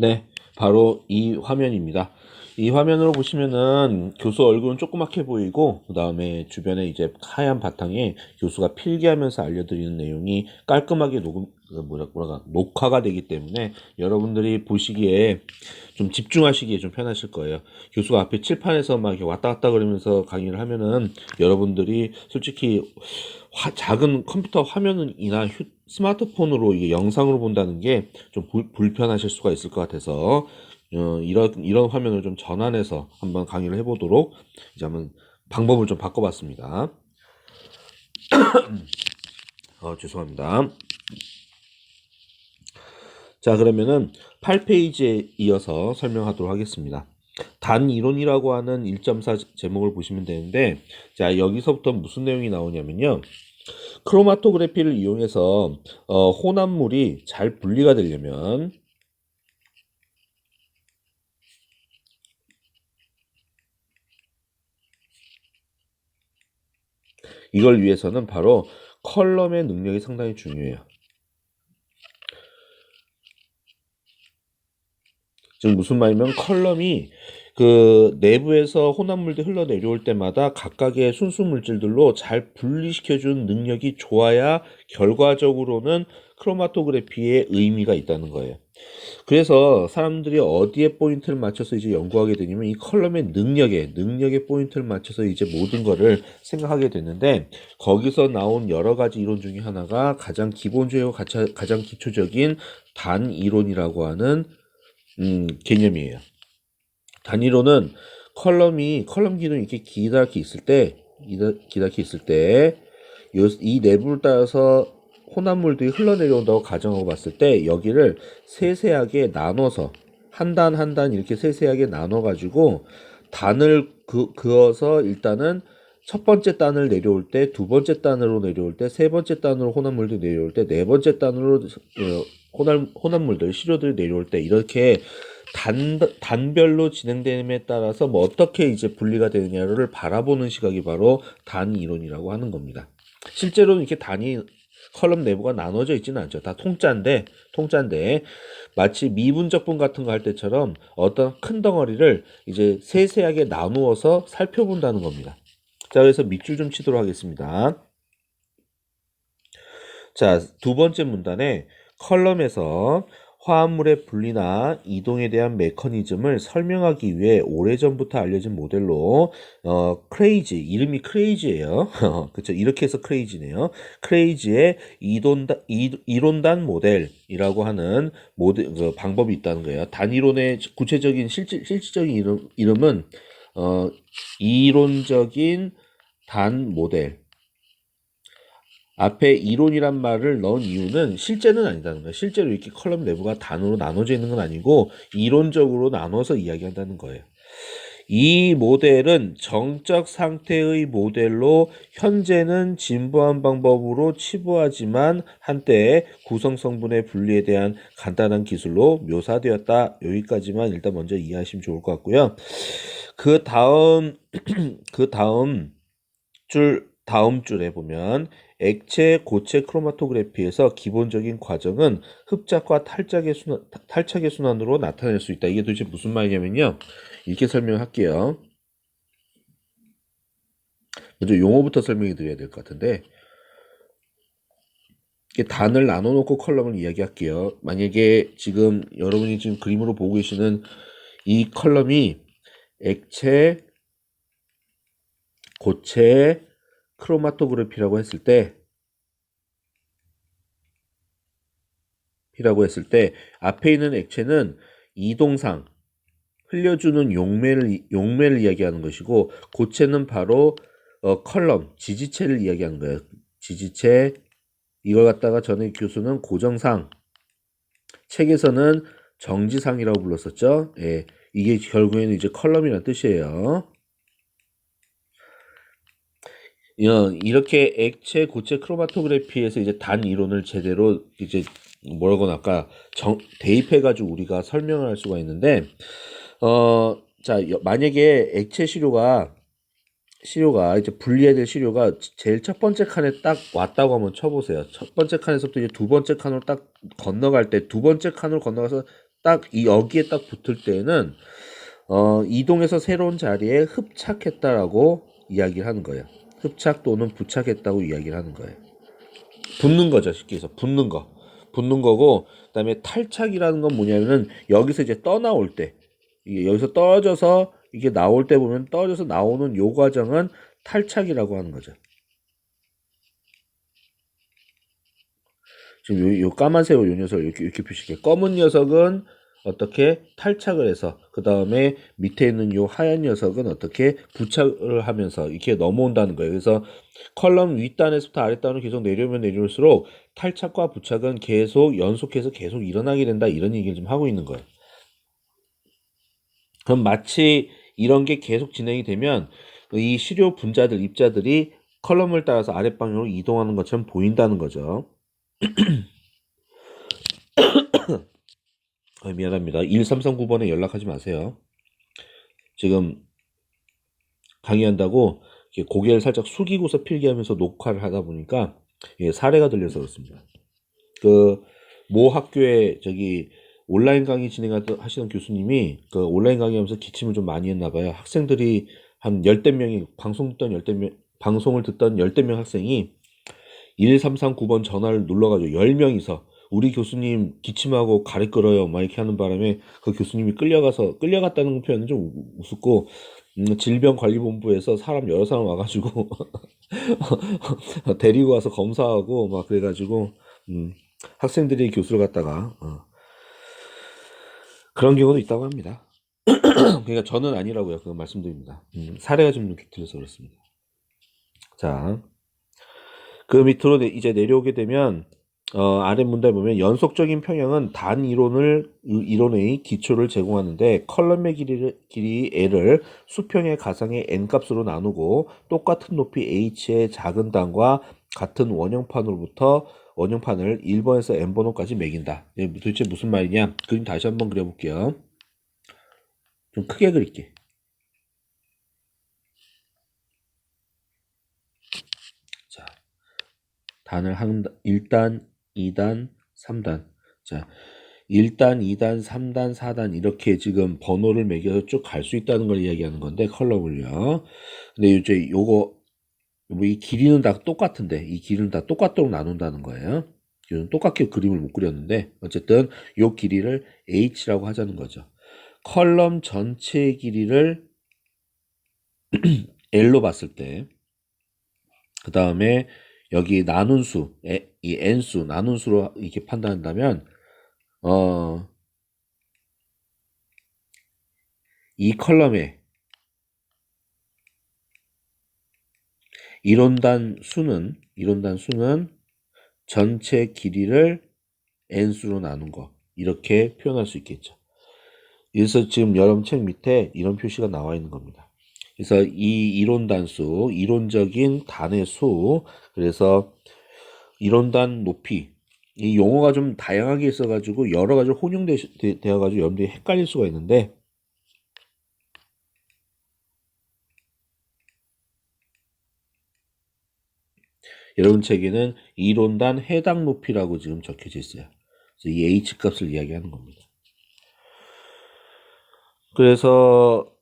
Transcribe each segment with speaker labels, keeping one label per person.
Speaker 1: 네, 바로 이 화면입니다. 이 화면으로 보시면은 교수 얼굴은 조그맣게 보이고, 그 다음에 주변에 이제 하얀 바탕에 교수가 필기하면서 알려드리는 내용이 깔끔하게 녹화가 되기 때문에 여러분들이 보시기에 좀 집중하시기에 좀 편하실 거예요. 교수가 앞에 칠판에서 막 이렇게 왔다 갔다 그러면서 강의를 하면은 여러분들이 솔직히 작은 컴퓨터 화면이나 스마트폰으로 이게 영상으로 본다는 게 좀 불편하실 수가 있을 것 같아서 이런 화면을 좀 전환해서 한번 강의를 해보도록 이제 한번 방법을 좀 바꿔봤습니다. 죄송합니다. 자, 그러면은 8페이지에 이어서 설명하도록 하겠습니다. 단이론이라고 하는 1.4 제목을 보시면 되는데, 자, 여기서부터 무슨 내용이 나오냐면요. 크로마토그래피를 이용해서 혼합물이 잘 분리가 되려면 이걸 위해서는 바로 컬럼의 능력이 상당히 중요해요. 즉 무슨 말이면 컬럼이 그 내부에서 혼합물들이 흘러내려올 때마다 각각의 순수 물질들로 잘 분리시켜주는 능력이 좋아야 결과적으로는 크로마토그래피의 의미가 있다는 거예요. 그래서 사람들이 어디에 포인트를 맞춰서 이제 연구하게 되냐면 이 컬럼의 능력에 포인트를 맞춰서 이제 모든 거를 생각하게 되는데, 거기서 나온 여러 가지 이론 중에 하나가 가장 기본적이고 가장 기초적인 단이론이라고 하는 개념이에요. 단위로는 컬럼 기둥이 이렇게 기다랗게 있을 때, 이 내부를 따라서 혼합물들이 흘러내려온다고 가정하고 봤을 때, 여기를 세세하게 나눠서, 한 단 한 단 이렇게 세세하게 나눠가지고, 단을 그어서 일단은 첫 번째 단을 내려올 때, 두 번째 단으로 내려올 때, 세 번째 단으로 혼합물들이 내려올 때, 네 번째 단으로 혼합물들, 시료들이 내려올 때, 이렇게 단별로 진행됨에 따라서 뭐 어떻게 이제 분리가 되느냐를 바라보는 시각이 바로 단 이론이라고 하는 겁니다. 실제로는 이렇게 컬럼 내부가 나눠져 있지는 않죠. 다 통짜인데 마치 미분적분 같은 거 할 때처럼 어떤 큰 덩어리를 이제 세세하게 나누어서 살펴본다는 겁니다. 자, 그래서 밑줄 좀 치도록 하겠습니다. 자, 두 번째 문단에 컬럼에서 화합물의 분리나 이동에 대한 메커니즘을 설명하기 위해 오래전부터 알려진 모델로 이름이 크레이지예요. 그렇죠. 이렇게 해서 크레이지네요. 크레이지의 이론단 모델이라고 하는 방법이 있다는 거예요. 단이론의 구체적인 실질적인 이름은 이론적인 단 모델. 앞에 이론이란 말을 넣은 이유는 실제는 아니다는 거예요. 실제로 이렇게 컬럼 내부가 단으로 나눠져 있는 건 아니고 이론적으로 나눠서 이야기한다는 거예요. 이 모델은 정적 상태의 모델로 현재는 진부한 방법으로 치부하지만 한때 구성 성분의 분리에 대한 간단한 기술로 묘사되었다. 여기까지만 일단 먼저 이해하시면 좋을 것 같고요. 그 다음 줄에 보면 액체 고체 크로마토그래피에서 기본적인 과정은 흡작과 탈착의 순환으로 나타낼 수 있다. 이게 도대체 무슨 말이냐면요. 이렇게 설명할게요. 먼저 용어부터 설명해 드려야 될 것 같은데, 이게 단을 나눠놓고 컬럼을 이야기할게요. 만약에 여러분이 지금 그림으로 보고 계시는 이 컬럼이 액체, 고체, 크로마토그래피라고 했을 때 앞에 있는 액체는 이동상 흘려주는 용매를 이야기하는 것이고, 고체는 바로 컬럼 지지체를 이야기하는 거예요. 지지체. 이걸 갖다가 전에 교수는 고정상, 책에서는 정지상이라고 불렀었죠. 예, 이게 결국에는 이제 컬럼이라는 뜻이에요. 이렇게 액체 고체 크로마토그래피에서 이제 단 이론을 제대로 이제 뭐라고 아까 대입해가지고 우리가 설명을 할 수가 있는데, 자, 만약에 액체 시료가 이제 분리해야 될 시료가 제일 첫 번째 칸에 딱 왔다고 한번 쳐보세요. 첫 번째 칸에서부터 이제 두 번째 칸으로 딱 건너갈 때 두 번째 칸으로 건너가서 딱 여기에 딱 붙을 때는 이동해서 새로운 자리에 흡착했다라고 이야기를 하는 거예요. 흡착 또는 부착했다고 이야기를 하는 거예요. 붙는 거죠. 쉽게 해서 붙는 거. 붙는 거고, 그다음에 탈착이라는 건 뭐냐면은 여기서 이제 떠나올 때, 이게 여기서 떨어져서 이게 나올 때 보면 떨어져서 나오는 요 과정은 탈착이라고 하는 거죠. 지금 요 까만색 요 녀석을 이렇게 표시해. 검은 녀석은 어떻게 탈착을 해서 그 다음에 밑에 있는 요 하얀 녀석은 어떻게 부착을 하면서 이렇게 넘어온다는 거예요. 그래서 컬럼 윗단에서부터 아랫단으로 계속 내려오면 내려올수록 탈착과 부착은 계속 연속해서 계속 일어나게 된다 이런 얘기를 좀 하고 있는 거예요. 그럼 마치 이런 게 계속 진행이 되면 이 시료 분자들 입자들이 컬럼을 따라서 아랫방향으로 이동하는 것처럼 보인다는 거죠. 미안합니다. 1339번에 연락하지 마세요. 지금 강의한다고 고개를 살짝 숙이고서 필기하면서 녹화를 하다 보니까 사례가 들려서 그렇습니다. 그 모 학교에 저기 온라인 강의 하시던 교수님이 그 온라인 강의하면서 기침을 좀 많이 했나 봐요. 학생들이 한 열댓 명이 방송을 듣던 열댓 명 학생이 1339번 전화를 눌러가지고 10명이서 우리 교수님 기침하고 가래 끓어요 막 이렇게 하는 바람에 그 교수님이 끌려갔다는 표현은 좀 우습고 질병관리본부에서 사람 여러 사람 와가지고 데리고 와서 검사하고 막 그래가지고 학생들이 교수를 갖다가 그런 경우도 있다고 합니다. 그러니까 저는 아니라고요. 그거 말씀드립니다. 사례가 좀 들려서 그렇습니다. 자, 그 밑으로 이제 내려오게 되면 아래 문제 보면 연속적인 평형은 단 이론의 기초를 제공하는데 컬럼의 길이 L을 수평의 가상의 n 값으로 나누고 똑같은 높이 h의 작은 단과 같은 원형판을 1번에서 n번호까지 매긴다. 도대체 무슨 말이냐? 그림 다시 한번 그려볼게요. 좀 크게 그릴게. 자, 단을 1단, 2단, 3단. 자, 1단, 2단, 3단, 4단 이렇게 지금 번호를 매겨서 쭉 갈 수 있다는 걸 이야기하는 건데 컬럼을요. 근데 이제 요거 이 길이는 다 똑같은데 이 길이는 다 똑같도록 나눈다는 거예요. 이건 똑같게 그림을 못 그렸는데 어쨌든 요 길이를 h라고 하자는 거죠. 컬럼 전체 길이를 l로 봤을 때 그 다음에 여기 나눈 수, 이 n수, 나눈 수로 이렇게 판단한다면 이 컬럼의 이론단 수는 전체 길이를 n수로 나눈 거 이렇게 표현할 수 있겠죠. 그래서 지금 여러분 책 밑에 이런 표시가 나와 있는 겁니다. 그래서 이 이론단수, 이론적인 단의 수, 그래서 이론단 높이, 이 용어가 좀 다양하게 있어가지고 여러 가지로 혼용되어가지고 여러분들이 헷갈릴 수가 있는데 여러분 책에는 이론단 해당 높이라고 지금 적혀져 있어요. 그래서 이 h 값을 이야기하는 겁니다. 그래서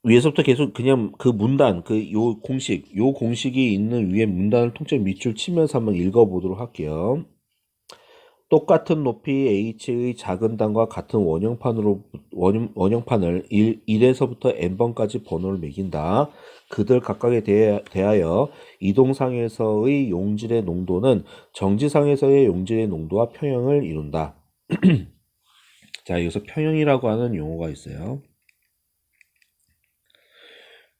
Speaker 1: 위에서부터 계속 그냥 그 문단, 요 공식이 있는 위에 문단을 통째로 밑줄 치면서 한번 읽어보도록 할게요. 똑같은 높이 h의 작은 단과 같은 원형판을 1에서부터 n번까지 번호를 매긴다. 그들 각각에 대하여 이동상에서의 용질의 농도는 정지상에서의 용질의 농도와 평형을 이룬다. 자, 여기서 평형이라고 하는 용어가 있어요.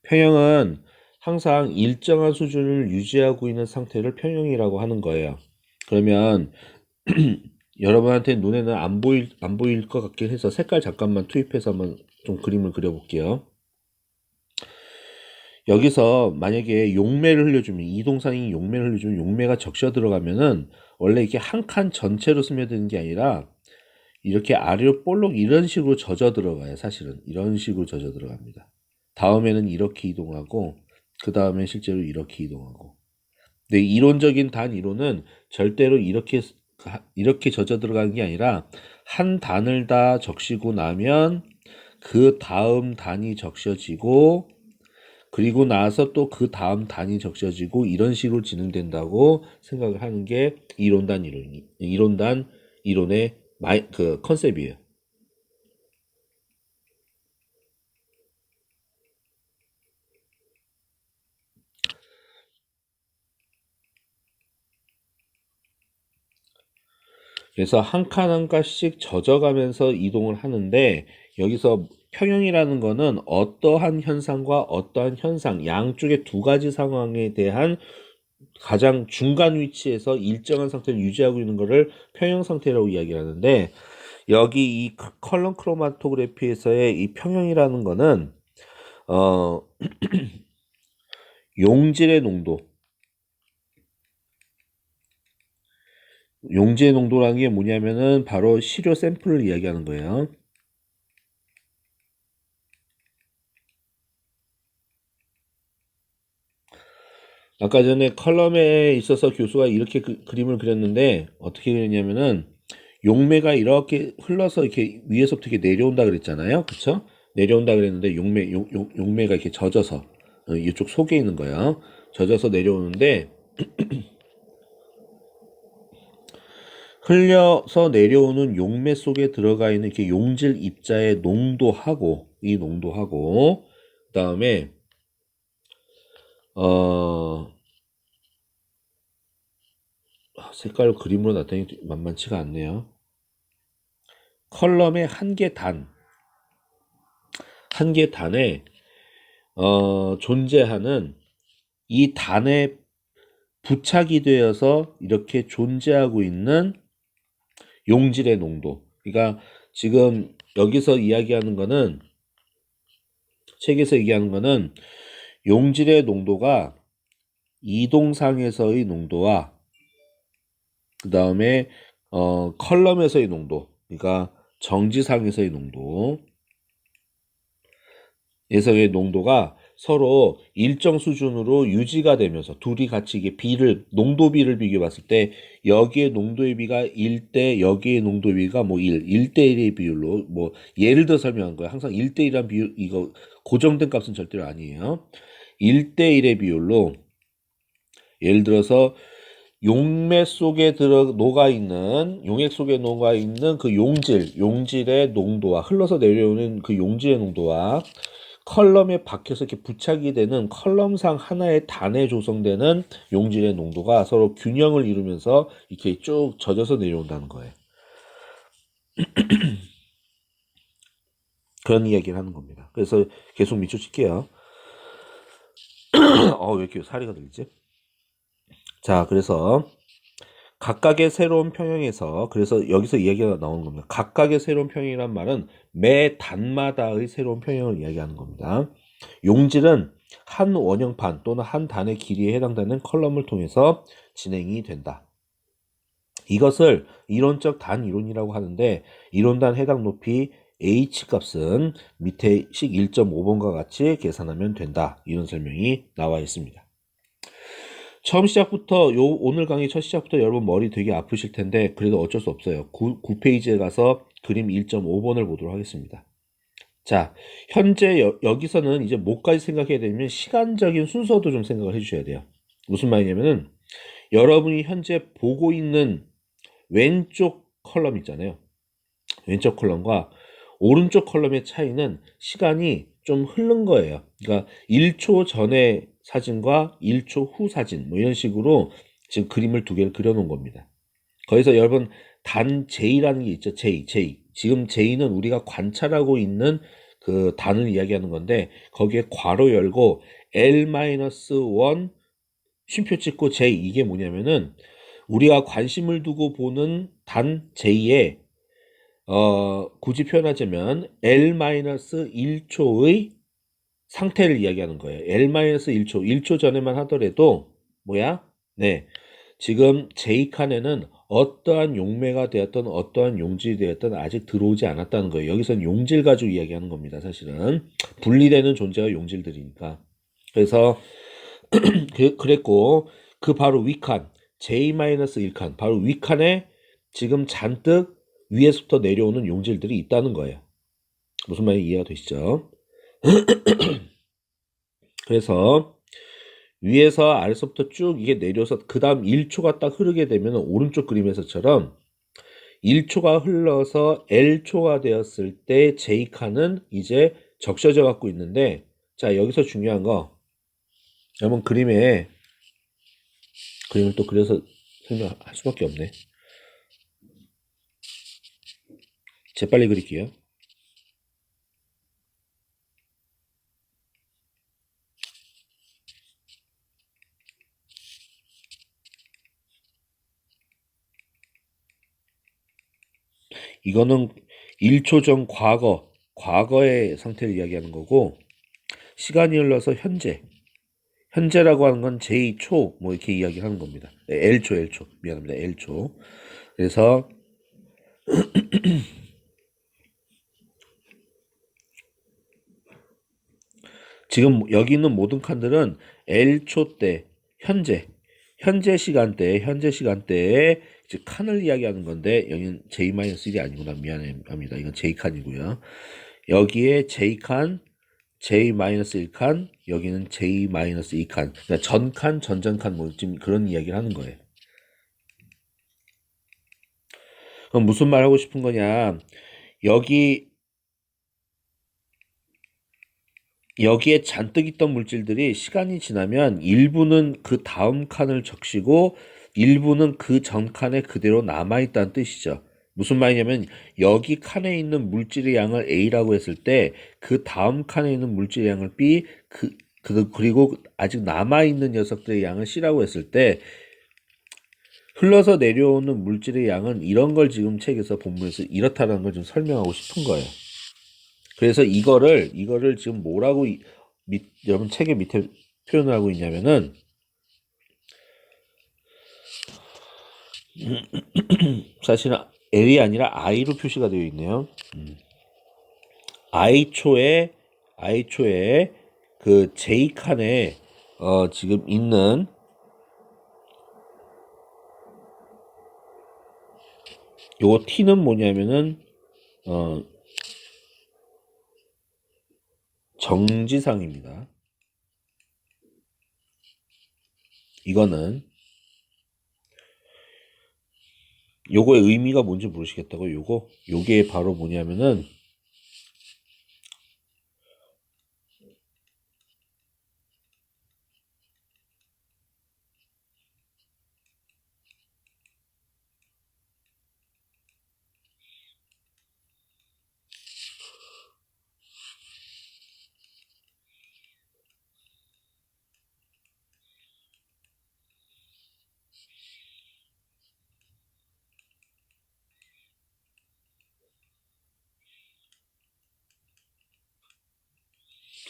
Speaker 1: 평형은 항상 일정한 수준을 유지하고 있는 상태를 평형이라고 하는 거예요. 그러면 여러분한테 눈에는 안 보일 것 같긴 해서 색깔 잠깐만 투입해서 한번 좀 그림을 그려볼게요. 여기서 만약에 용매를 흘려주면 이동상이 용매를 흘려주면 용매가 적셔 들어가면은 원래 이렇게 한 칸 전체로 스며드는 게 아니라 이렇게 아래로 볼록 이런 식으로 젖어 들어가요. 사실은 이런 식으로 젖어 들어갑니다. 다음에는 이렇게 이동하고 그 다음에 실제로 이렇게 이동하고 근데 이론적인 단 이론은 절대로 이렇게 이렇게 젖어 들어가는 게 아니라 한 단을 다 적시고 나면 그 다음 단이 적셔지고 그리고 나서 또 그 다음 단이 적셔지고 이런 식으로 진행된다고 생각을 하는 게 이론단 이론의 그 컨셉이에요. 그래서 한 칸 한 칸씩 젖어가면서 이동을 하는데 여기서 평형이라는 거는 어떠한 현상과 어떠한 현상 양쪽의 두 가지 상황에 대한 가장 중간 위치에서 일정한 상태를 유지하고 있는 것을 평형 상태라고 이야기하는데 여기 이 컬럼 크로마토그래피에서의 이 평형이라는 거는 어, 용질의 농도 용질의 농도라는 게 뭐냐면은 바로 시료 샘플을 이야기하는 거예요. 아까 전에 컬럼에 있어서 교수가 이렇게 그림을 그렸는데 어떻게 그렸냐면은 용매가 이렇게 흘러서 이렇게 위에서부터 이렇게 내려온다 그랬잖아요. 그쵸? 내려온다 그랬는데 용매가 이렇게 젖어서 이쪽 속에 있는 거예요. 젖어서 내려오는데 흘려서 내려오는 용매 속에 들어가 있는 이렇게 용질 입자의 농도하고 이 농도하고 그다음에 어 색깔 그림으로 나타내기 만만치가 않네요. 컬럼의 한 개 단에 존재하는 이 단에 부착이 되어서 이렇게 존재하고 있는 용질의 농도. 그러니까 지금 여기서 이야기하는 거는 책에서 얘기하는 거는 용질의 농도가 이동상에서의 농도와 그 다음에 컬럼에서의 농도, 그러니까 정지상에서의 농도, 예성의 농도가 서로 일정 수준으로 유지가 되면서 둘이 같이 이게 농도비를 비교해 봤을 때 여기에 농도의 비가 1대 여기에 농도의 비가 뭐 1대 1의 비율로 뭐 예를 들어 설명한 거예요. 항상 1대 1이란 비율 이거 고정된 값은 절대로 아니에요. 1대 1의 비율로 예를 들어서 용액 속에 녹아 있는 그 용질의 농도와 흘러서 내려오는 그 용질의 농도와 컬럼에 박혀서 이렇게 부착이 되는 컬럼상 하나의 단에 조성되는 용질의 농도가 서로 균형을 이루면서 이렇게 쭉 젖어서 내려온다는 거예요. 그런 이야기를 하는 겁니다. 그래서 계속 밑줄 칠게요. 왜 이렇게 사리가 들리지? 자, 그래서 각각의 새로운 평형에서 그래서 여기서 이야기가 나오는 겁니다. 각각의 새로운 평형이란 말은 매 단마다의 새로운 평형을 이야기하는 겁니다. 용질은 한 원형판 또는 한 단의 길이에 해당되는 컬럼을 통해서 진행이 된다. 이것을 이론적 단이론이라고 하는데 이론단 해당 높이 H값은 밑에 식 1.5번과 같이 계산하면 된다. 이런 설명이 나와 있습니다. 처음 시작부터 오늘 강의 첫 시작부터 여러분 머리 되게 아프실 텐데 그래도 어쩔 수 없어요. 9페이지에 가서 그림 1.5번을 보도록 하겠습니다. 자, 현재 여기서는 이제 뭐까지 생각해야 되냐면 시간적인 순서도 좀 생각을 해주셔야 돼요. 무슨 말이냐면은 여러분이 현재 보고 있는 왼쪽 컬럼 있잖아요. 왼쪽 컬럼과 오른쪽 컬럼의 차이는 시간이 좀 흐른 거예요. 그러니까 1초 전의 사진과 1초 후 사진 뭐 이런 식으로 지금 그림을 두 개를 그려놓은 겁니다. 거기서 여러분 단 J라는 게 있죠. J. 지금 J는 우리가 관찰하고 있는 그 단을 이야기하는 건데 거기에 괄호 열고 L-1 쉼표 찍고 J 이게 뭐냐면은 우리가 관심을 두고 보는 단 J에 굳이 표현하자면 L-1초의 상태를 이야기하는 거예요. L-1초, 1초 전에만 하더라도 뭐야? 네. 지금 J칸에는 어떠한 용매가 되었던 어떠한 용질이 되었던 아직 들어오지 않았다는 거예요. 여기서는 용질 가지고 이야기하는 겁니다. 사실은 분리되는 존재가 용질들이니까. 그래서 그랬고 그 바로 위칸 J-1칸 바로 위칸에 지금 잔뜩 위에서부터 내려오는 용질들이 있다는 거예요. 무슨 말인지 이해가 되시죠? 그래서 위에서 아래서부터 쭉 이게 내려서 그 다음 1초가 딱 흐르게 되면 오른쪽 그림에서처럼 1초가 흘러서 L초가 되었을 때 J칸은 이제 적셔져 갖고 있는데, 자 여기서 중요한 거, 여러분 그림을 또 그려서 설명할 수밖에 없네. 재빨리 그릴게요. 이거는 1초 전 과거의 상태를 이야기하는 거고, 시간이 흘러서 현재라고 하는 건 J초 뭐 이렇게 이야기하는 겁니다. L초 미안합니다. L초. 그래서 지금 여기 있는 모든 칸들은 L초 때 현재 시간대에 이제 칸을 이야기하는 건데, 여기는 J-1이 아니구나. 미안합니다. 이건 J칸이고요. 여기에 J칸, J-1칸, 여기는 J-2칸. 그러니까 전칸, 전전칸 뭐 지금 그런 이야기를 하는 거예요. 그럼 무슨 말 하고 싶은 거냐? 여기에 잔뜩 있던 물질들이 시간이 지나면 일부는 그 다음 칸을 적시고 일부는 그 전 칸에 그대로 남아있다는 뜻이죠. 무슨 말이냐면 여기 칸에 있는 물질의 양을 A라고 했을 때 그 다음 칸에 있는 물질의 양을 B, 그리고 아직 남아있는 녀석들의 양을 C라고 했을 때 흘러서 내려오는 물질의 양은 이런 걸 지금 책에서 본문에서 이렇다는 걸 좀 설명하고 싶은 거예요. 그래서 이거를 지금 뭐라고 여러분 책의 밑에 표현을 하고 있냐면은 사실은 L이 아니라 I로 표시가 되어 있네요. I초에 그 J칸에 지금 있는 요거 T는 뭐냐면은 정지상입니다. 이거는 요거의 의미가 뭔지 모르시겠다고. 요게 바로 뭐냐면은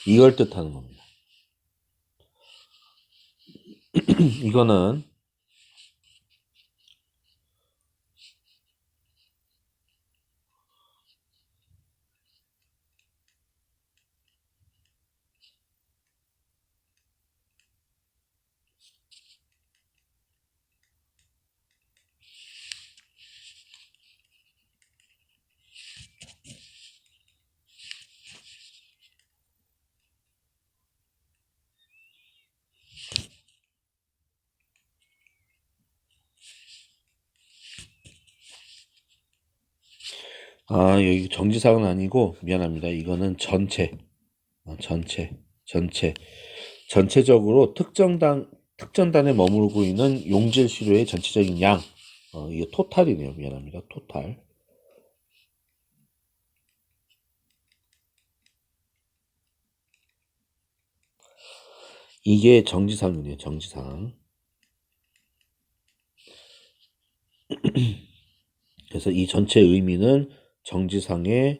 Speaker 1: 이걸 뜻하는 겁니다. 이거는 여기 정지상은 아니고 미안합니다. 이거는 전체적으로 특정단에 머무르고 있는 용질 시료의 전체적인 양. 이게 토탈이네요. 미안합니다. 토탈. 이게 정지상이네요. 정지상. 그래서 이 전체 의미는 정지상에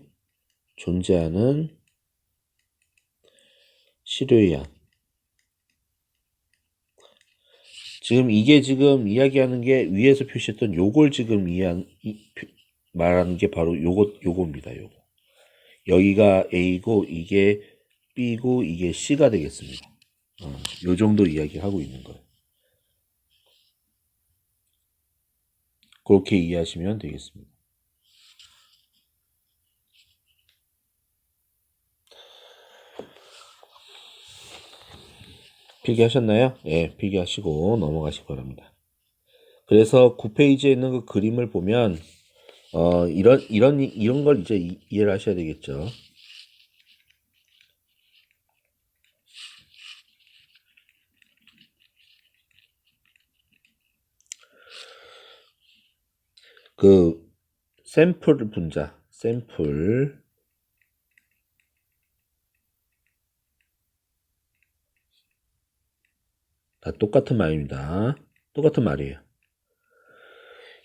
Speaker 1: 존재하는 시료의 양. 지금 이게 지금 이야기하는 게 위에서 표시했던 요걸 지금 말하는 게 바로 요겁니다. 요거. 여기가 A고 이게 B고 이게 C가 되겠습니다. 요 정도 이야기하고 있는 거예요. 그렇게 이해하시면 되겠습니다. 필기하셨나요? 예, 필기하시고 넘어가시기 바랍니다. 그래서 9페이지에 있는 그 그림을 보면 이런 걸 이제 이해를 하셔야 되겠죠. 그 샘플 분자, 샘플 다 똑같은 말입니다. 똑같은 말이에요.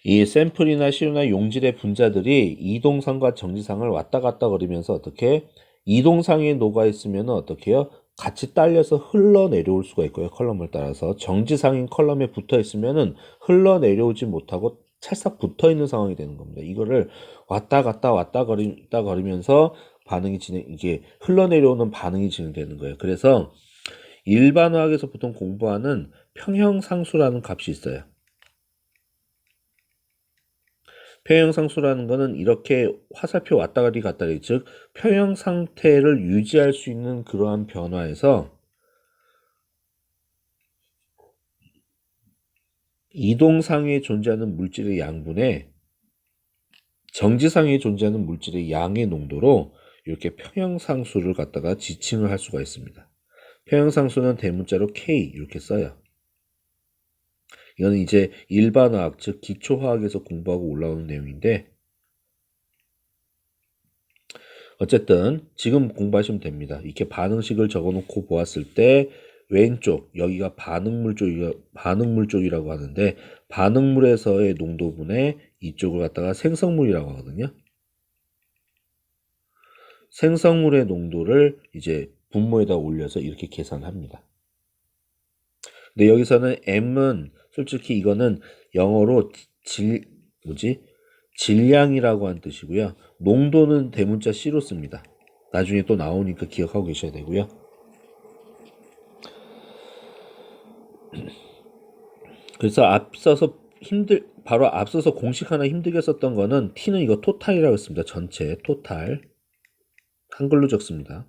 Speaker 1: 이 샘플이나 시료나 용질의 분자들이 이동상과 정지상을 왔다 갔다 거리면서 어떻게 이동상에 녹아 있으면 어떻게 해요? 같이 딸려서 흘러내려올 수가 있고요. 컬럼을 따라서 정지상인 컬럼에 붙어 있으면은 흘러내려오지 못하고 찰싹 붙어 있는 상황이 되는 겁니다. 이거를 왔다 거리면서 반응이 이게 흘러내려오는 반응이 진행되는 거예요. 그래서 일반화학에서 보통 공부하는 평형상수라는 값이 있어요. 평형상수라는 거는 이렇게 화살표 왔다가리 갔다리, 즉 평형 상태를 유지할 수 있는 그러한 변화에서 이동상에 존재하는 물질의 양분에 정지상에 존재하는 물질의 양의 농도로 이렇게 평형상수를 갖다가 지칭을 할 수가 있습니다. 평형상수는 대문자로 K 이렇게 써요. 이거는 이제 일반화학, 즉 기초화학에서 공부하고 올라오는 내용인데 어쨌든 지금 공부하시면 됩니다. 이렇게 반응식을 적어놓고 보았을 때 왼쪽 여기가 반응물 쪽이라고 하는데 반응물에서의 농도분의 이쪽을 갖다가 생성물이라고 하거든요. 생성물의 농도를 이제 분모에다 올려서 이렇게 계산합니다. 근데 여기서는 M은 솔직히 이거는 영어로 질량이라고 하는 뜻이고요. 농도는 대문자 C로 씁니다. 나중에 또 나오니까 기억하고 계셔야 되고요. 그래서 바로 앞서서 공식 하나 힘들게 썼던 거는 T는 이거 토탈이라고 했습니다. 전체 토탈. 한글로 적습니다.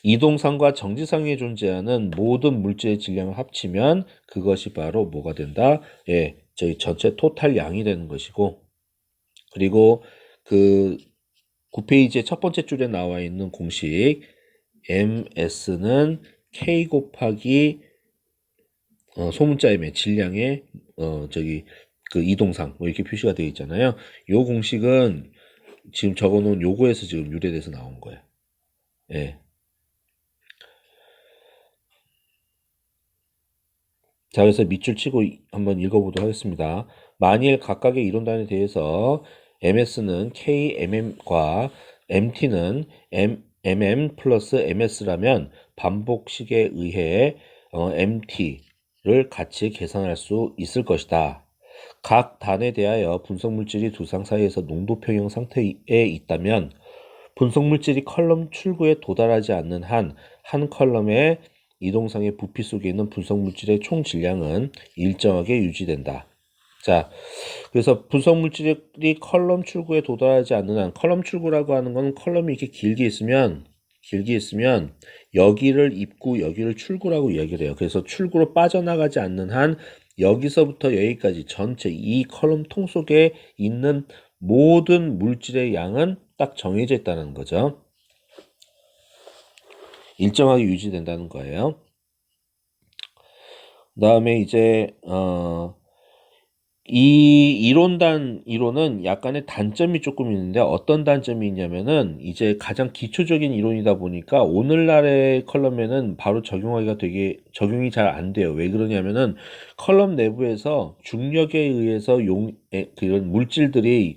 Speaker 1: 이동상과 정지상에 존재하는 모든 물질의 질량을 합치면 그것이 바로 뭐가 된다? 예, 저희 전체 토탈 양이 되는 것이고, 그리고 그 9페이지의 첫 번째 줄에 나와 있는 공식 MS는 K 곱하기 소문자 M의 질량의 그 이동상 뭐 이렇게 표시가 되어 있잖아요. 요 공식은 지금 적어놓은 요거에서 지금 유래돼서 나온 거예요. 예. 자, 그래서 밑줄 치고 한번 읽어보도록 하겠습니다. 만일 각각의 이론단에 대해서 MS는 KMM과 MT는 MM 플러스 MS라면 반복식에 의해 MT를 같이 계산할 수 있을 것이다. 각 단에 대하여 분석물질이 두 상 사이에서 농도평형 상태에 있다면 분석물질이 컬럼 출구에 도달하지 않는 한 컬럼의 이동상의 부피 속에 있는 분석물질의 총 질량은 일정하게 유지된다. 자, 그래서 분석물질이 컬럼 출구에 도달하지 않는 한, 컬럼 출구라고 하는 건 컬럼이 이렇게 길게 있으면 여기를 입구, 여기를 출구라고 이야기를 해요. 그래서 출구로 빠져나가지 않는 한 여기서부터 여기까지 전체 이 컬럼 통 속에 있는 모든 물질의 양은 딱 정해져 있다는 거죠. 일정하게 유지된다는 거예요. 그 다음에 이제 이 이론은 약간의 단점이 조금 있는데 어떤 단점이 있냐면은 이제 가장 기초적인 이론이다 보니까 오늘날의 컬럼에는 바로 적용이 잘 안 돼요. 왜 그러냐면은 컬럼 내부에서 중력에 의해서 그런 물질들이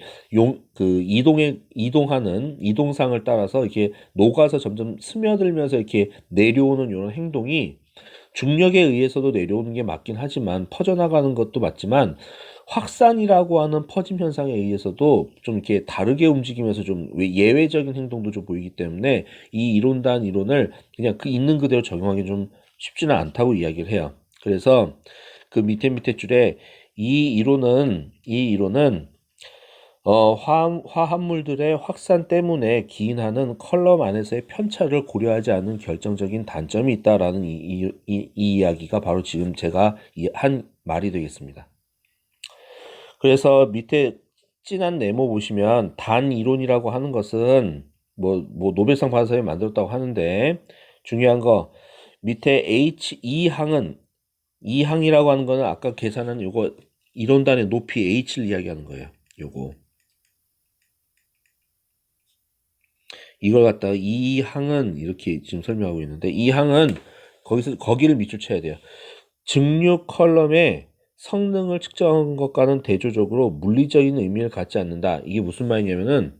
Speaker 1: 이동하는 이동상을 따라서 이렇게 녹아서 점점 스며들면서 이렇게 내려오는 이런 행동이 중력에 의해서도 내려오는 게 맞긴 하지만 퍼져나가는 것도 맞지만 확산이라고 하는 퍼짐 현상에 의해서도 좀 이렇게 다르게 움직이면서 좀 예외적인 행동도 좀 보이기 때문에 이 이론단 이론을 그냥 그 있는 그대로 적용하기 좀 쉽지는 않다고 이야기를 해요. 그래서 그 밑에 줄에 이 이론은 화합물들의 확산 때문에 기인하는 컬럼 안에서의 편차를 고려하지 않은 결정적인 단점이 있다라는 이 이야기가 바로 지금 제가 한 말이 되겠습니다. 그래서 밑에 진한 네모 보시면 단 이론이라고 하는 것은 뭐 노벨상 받은 사람이 만들었다고 하는데 중요한 거 밑에 H2항이라고 하는 거는 아까 계산한 요거 이론단의 높이 H를 이야기하는 거예요. 요거 이걸 갖다가 이 항은 이렇게 지금 설명하고 있는데 이 항은 거기를 밑줄 쳐야 돼요. 증류 컬럼의 성능을 측정한 것과는 대조적으로 물리적인 의미를 갖지 않는다. 이게 무슨 말이냐면은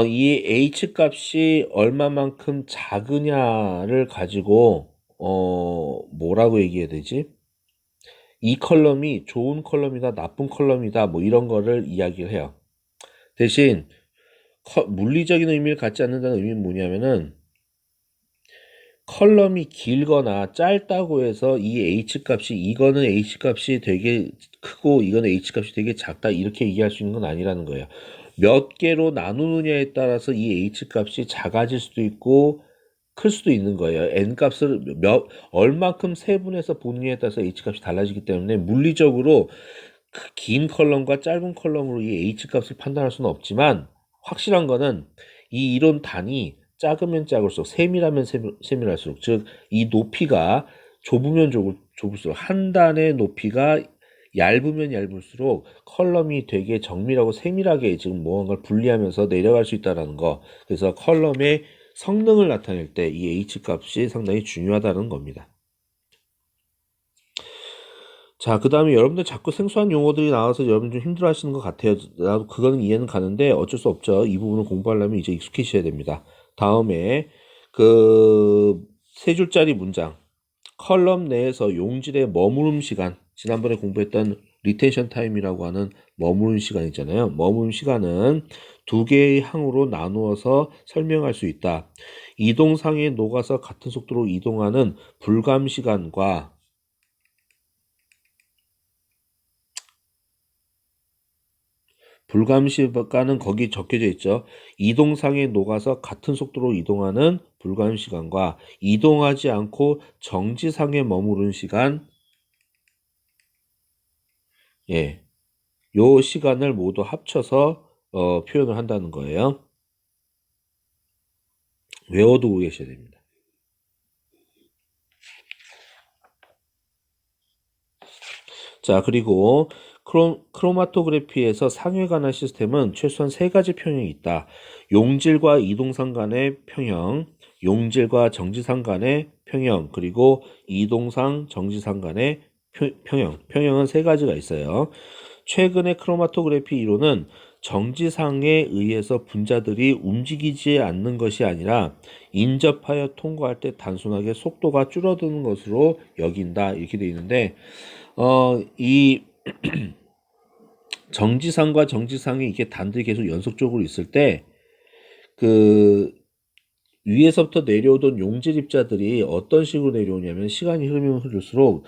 Speaker 1: 이 H 값이 얼마만큼 작으냐를 가지고 뭐라고 얘기해야 되지? 이 컬럼이 좋은 컬럼이다, 나쁜 컬럼이다, 뭐 이런 거를 이야기를 해요. 대신 물리적인 의미를 갖지 않는다는 의미는 뭐냐면은 컬럼이 길거나 짧다고 해서 이 이거는 H 값이 되게 크고 이거는 H 값이 되게 작다 이렇게 얘기할 수 있는 건 아니라는 거예요. 몇 개로 나누느냐에 따라서 이 H 값이 작아질 수도 있고 클 수도 있는 거예요. N 값을 얼만큼 세분해서 보느냐에 따라서 H 값이 달라지기 때문에 물리적으로 긴 컬럼과 짧은 컬럼으로 이 H 값을 판단할 수는 없지만 확실한 거는 이 이론 단위 작으면 작을수록 세밀하면 세밀할수록 즉 이 높이가 좁으면 좁을수록 한 단의 높이가 얇으면 얇을수록 컬럼이 되게 정밀하고 세밀하게 지금 무언가를 분리하면서 내려갈 수 있다는 거. 그래서 컬럼의 성능을 나타낼 때 이 H 값이 상당히 중요하다는 겁니다. 자, 그 다음에 여러분들 자꾸 생소한 용어들이 나와서 여러분 좀 힘들어 하시는 것 같아요. 나도 그거는 이해는 가는데 어쩔 수 없죠. 이 부분을 공부하려면 이제 익숙해지셔야 됩니다. 다음에 그 세 줄짜리 문장. 컬럼 내에서 용질의 머무름 시간. 지난번에 공부했던 리텐션 타임이라고 하는 머무름 시간 있잖아요. 머무름 시간은 두 개의 항으로 나누어서 설명할 수 있다. 이동상에 녹아서 같은 속도로 이동하는 불감 시간과 불감시간은 거기 적혀져 있죠. 이동상에 녹아서 같은 속도로 이동하는 불감시간과 이동하지 않고 정지상에 머무른 시간, 예, 요 시간을 모두 합쳐서 표현을 한다는 거예요. 외워두고 계셔야 됩니다. 자, 그리고 크로마토그래피에서 상에 관한 시스템은 최소한 세 가지 평형이 있다. 용질과 이동상 간의 평형, 용질과 정지상 간의 평형, 그리고 이동상, 정지상 간의 평형. 평형은 세 가지가 있어요. 최근의 크로마토그래피 이론은 정지상에 의해서 분자들이 움직이지 않는 것이 아니라 인접하여 통과할 때 단순하게 속도가 줄어드는 것으로 여긴다. 이렇게 되어 있는데 이 정지상과 정지상이 이게 단들이 계속 연속적으로 있을 때 그 위에서부터 내려오던 용질 입자들이 어떤 식으로 내려오냐면 시간이 흐르면 흐를수록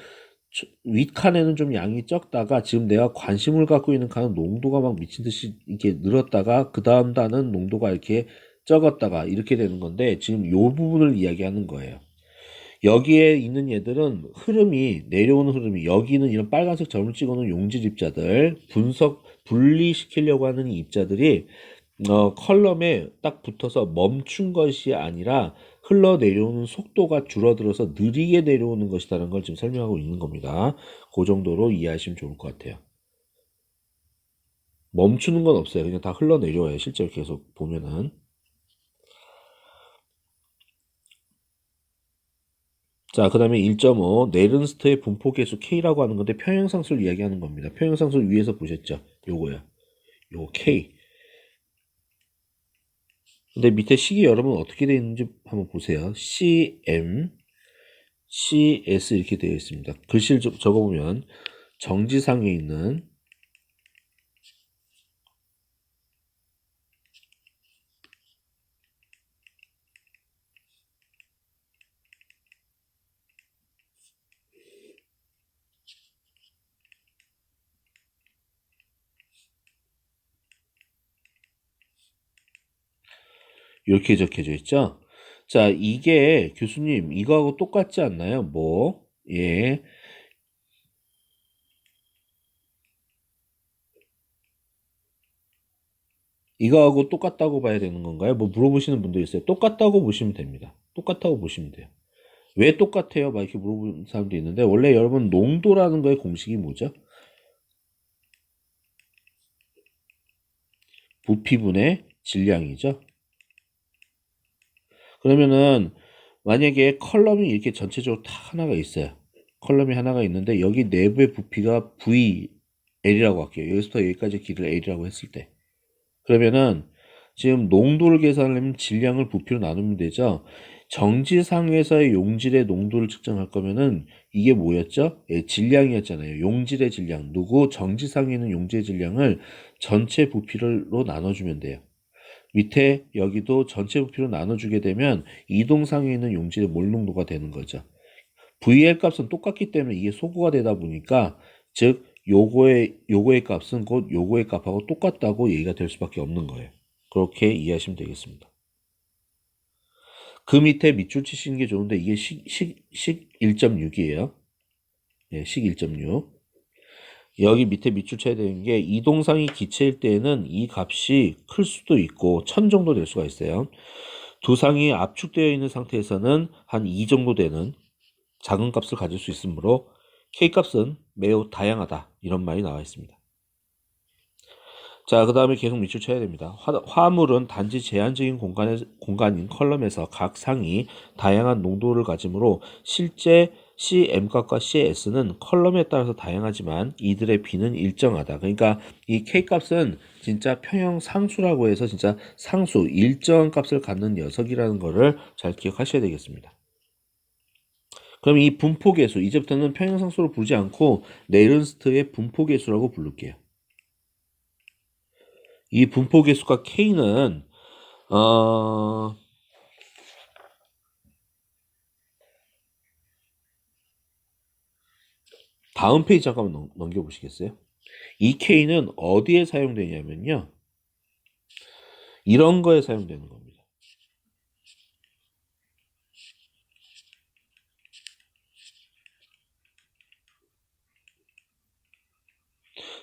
Speaker 1: 윗칸에는 좀 양이 적다가 지금 내가 관심을 갖고 있는 칸은 농도가 막 미친 듯이 이렇게 늘었다가 그 다음 단은 농도가 이렇게 적었다가 이렇게 되는 건데 지금 요 부분을 이야기하는 거예요. 여기에 있는 얘들은 내려오는 흐름이 여기는 이런 빨간색 점을 찍어놓은 용질 입자들 분리시키려고 하는 이 입자들이 컬럼에 딱 붙어서 멈춘 것이 아니라 흘러내려오는 속도가 줄어들어서 느리게 내려오는 것이라는 걸 지금 설명하고 있는 겁니다. 그 정도로 이해하시면 좋을 것 같아요. 멈추는 건 없어요. 그냥 다 흘러내려와요. 실제로 계속 보면은. 자, 그 다음에 1.5 네른스트의 분포계수 K라고 하는 건데 평형상수를 이야기하는 겁니다. 평형상수 위에서 보셨죠? 요거야. 요거 K. 근데 밑에 식이 여러분 어떻게 되어 있는지 한번 보세요. CM, CS 이렇게 되어 있습니다. 글씨를 적어보면 정지상에 있는 이렇게 적혀져 있죠. 자, 이게 교수님 이거하고 똑같지 않나요? 뭐? 예. 이거하고 똑같다고 봐야 되는 건가요? 뭐 물어보시는 분도 있어요. 똑같다고 보시면 됩니다. 똑같다고 보시면 돼요. 왜 똑같아요? 막 이렇게 물어보는 사람도 있는데 원래 여러분 농도라는 거의 공식이 뭐죠? 부피분의 질량이죠. 그러면은 만약에 컬럼이 이렇게 전체적으로 다 하나가 있어요. 컬럼이 하나가 있는데 여기 내부의 부피가 VL이라고 할게요. 여기서부터 여기까지 길이를 L이라고 했을 때. 그러면은 지금 농도를 계산하려면 질량을 부피로 나누면 되죠. 정지상에서의 용질의 농도를 측정할 거면은 이게 뭐였죠? 예, 질량이었잖아요. 용질의 질량. 누구 정지상에 있는 용질의 질량을 전체 부피로 나눠주면 돼요. 밑에 여기도 전체 부피로 나눠주게 되면 이동상에 있는 용질의 몰 농도가 되는 거죠. VL 값은 똑같기 때문에 이게 소구가 되다 보니까 즉 요거의 값은 곧 요거의 값하고 똑같다고 얘기가 될 수밖에 없는 거예요. 그렇게 이해하시면 되겠습니다. 그 밑에 밑줄 치시는 게 좋은데 이게 식 1.6이에요. 네, 식 1.6. 여기 밑에 밑줄 쳐야 되는 게 이동상이 기체일 때에는 이 값이 클 수도 있고 1000 정도 될 수가 있어요. 두 상이 압축되어 있는 상태에서는 한 2 정도 되는 작은 값을 가질 수 있으므로 K값은 매우 다양하다 이런 말이 나와 있습니다. 자, 그 다음에 계속 밑줄 쳐야 됩니다. 화물은 단지 제한적인 공간인 컬럼에서 각 상이 다양한 농도를 가지므로 실제 CM값과 CS는 컬럼에 따라서 다양하지만 이들의 비는 일정하다. 그러니까 이 K값은 진짜 평형상수라고 해서 진짜 상수, 일정한 값을 갖는 녀석이라는 거를 잘 기억하셔야 되겠습니다. 그럼 이 분포계수, 이제부터는 평형상수로 부르지 않고 네른스트의 분포계수라고 부를게요. 이 분포계수가 K는 다음 페이지 잠깐만 넘겨보시겠어요? 이 K는 어디에 사용되냐면요. 이런 거에 사용되는 겁니다.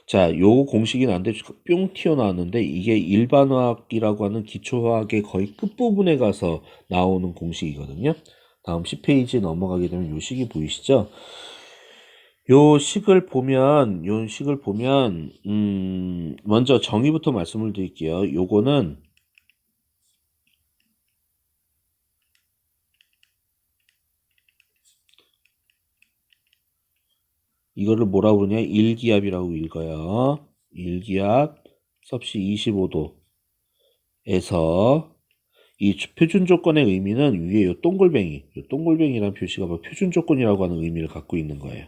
Speaker 1: 자, 요 공식이 나는데 뿅 튀어나왔는데 이게 일반화학이라고 하는 기초화학의 거의 끝부분에 가서 나오는 공식이거든요. 다음 10페이지 넘어가게 되면 요 식이 보이시죠? 요 식을 보면 먼저 정의부터 말씀을 드릴게요. 요거는 이거를 뭐라 부르냐? 일기압이라고 읽어요. 일기압 섭씨 25도에서 이 표준 조건의 의미는 위에 요 동글뱅이라는 표시가 뭐 표준 조건이라고 하는 의미를 갖고 있는 거예요.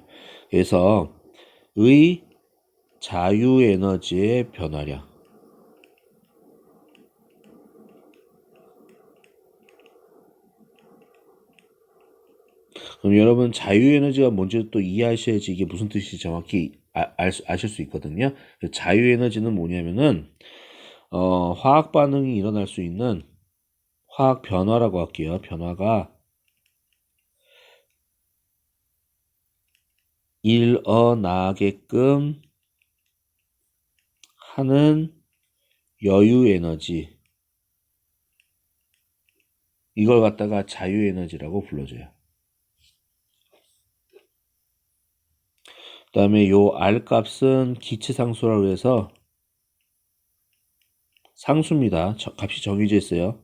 Speaker 1: 그래서 의 자유 에너지의 변화량. 그럼 여러분 자유 에너지가 뭔지 또 이해하셔야지 이게 무슨 뜻인지 정확히 아실 수 있거든요. 자유 에너지는 뭐냐면은 화학 반응이 일어날 수 있는 화학 변화라고 할게요. 변화가 일어나게끔 하는 여유 에너지. 이걸 갖다가 자유 에너지라고 불러줘요. 그 다음에 요 R 값은 기체 상수라고 해서 상수입니다. 값이 정해져 있어요.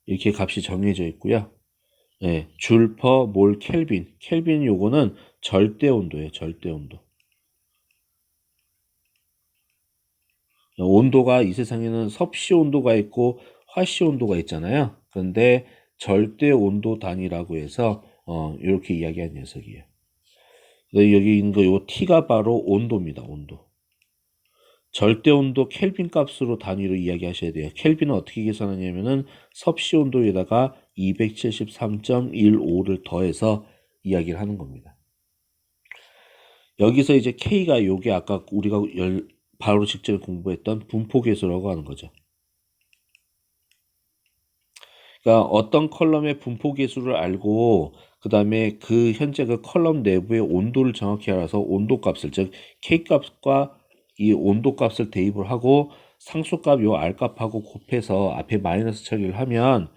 Speaker 1: 이렇게 값이 정해져 있고요. 네, 줄 퍼 몰 켈빈. 켈빈 요거는 절대 온도예요. 절대 온도. 온도가 이 세상에는 섭씨 온도가 있고 화씨 온도가 있잖아요. 그런데 절대 온도 단위라고 해서 이렇게 이야기한 녀석이에요. 여기 있는 거 요 T가 바로 온도입니다. 온도. 절대 온도 켈빈 값으로 단위로 이야기하셔야 돼요. 켈빈은 어떻게 계산하냐면은 섭씨 온도에다가 273.15를 더해서 이야기를 하는 겁니다. 여기서 이제 K가 요게 아까 우리가 바로 직전에 공부했던 분포계수라고 하는 거죠. 그러니까 어떤 컬럼의 분포계수를 알고 그 다음에 그 현재 그 컬럼 내부의 온도를 정확히 알아서 온도값을 즉 K값과 이 온도값을 대입을 하고 상수값 요 R값하고 곱해서 앞에 마이너스 처리를 하면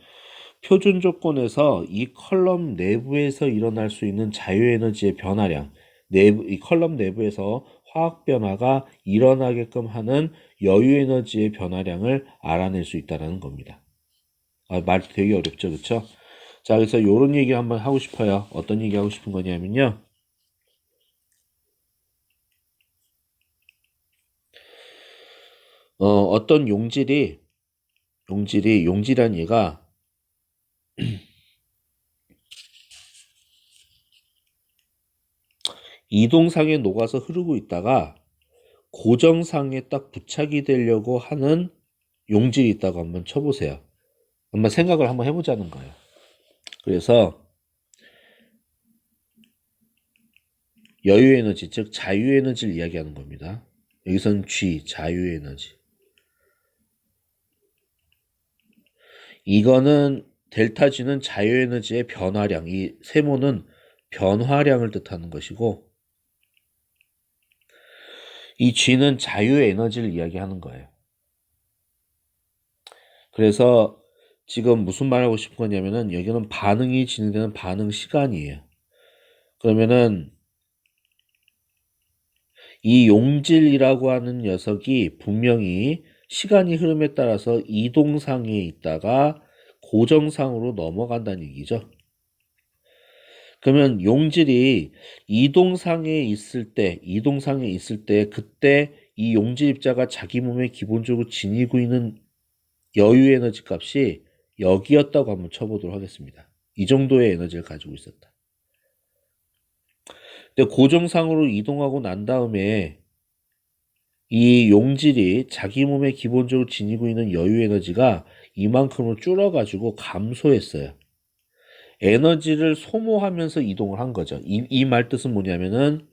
Speaker 1: 표준 조건에서 이 컬럼 내부에서 일어날 수 있는 자유에너지의 변화량 이 컬럼 내부에서 화학 변화가 일어나게끔 하는 여유에너지의 변화량을 알아낼 수 있다는 겁니다. 말 되게 어렵죠, 그쵸? 자, 그래서 요런 얘기 한번 하고 싶어요. 어떤 얘기 하고 싶은 거냐면요. 어떤 용질이란 얘가 이동상에 녹아서 흐르고 있다가 고정상에 딱 부착이 되려고 하는 용질이 있다고 한번 쳐보세요. 한번 생각을 한번 해보자는 거예요. 그래서 여유에너지, 즉 자유에너지를 이야기하는 겁니다. 여기서는 G, 자유에너지. 이거는 델타 G는 자유에너지의 변화량, 이 세모는 변화량을 뜻하는 것이고 이 G는 자유에너지를 이야기하는 거예요. 그래서 지금 무슨 말하고 싶은 거냐면은 여기는 반응이 진행되는 반응 시간이에요. 그러면은 이 용질이라고 하는 녀석이 분명히 시간이 흐름에 따라서 이동상에 있다가 고정상으로 넘어간다는 얘기죠. 그러면 용질이 이동상에 있을 때 그때 이 용질 입자가 자기 몸에 기본적으로 지니고 있는 여유 에너지 값이 여기였다고 한번 쳐보도록 하겠습니다. 이 정도의 에너지를 가지고 있었다. 근데 고정상으로 이동하고 난 다음에 이 용질이 자기 몸에 기본적으로 지니고 있는 여유 에너지가 이만큼으로 줄어가지고 감소했어요. 에너지를 소모하면서 이동을 한 거죠. 이 말 뜻은 뭐냐면은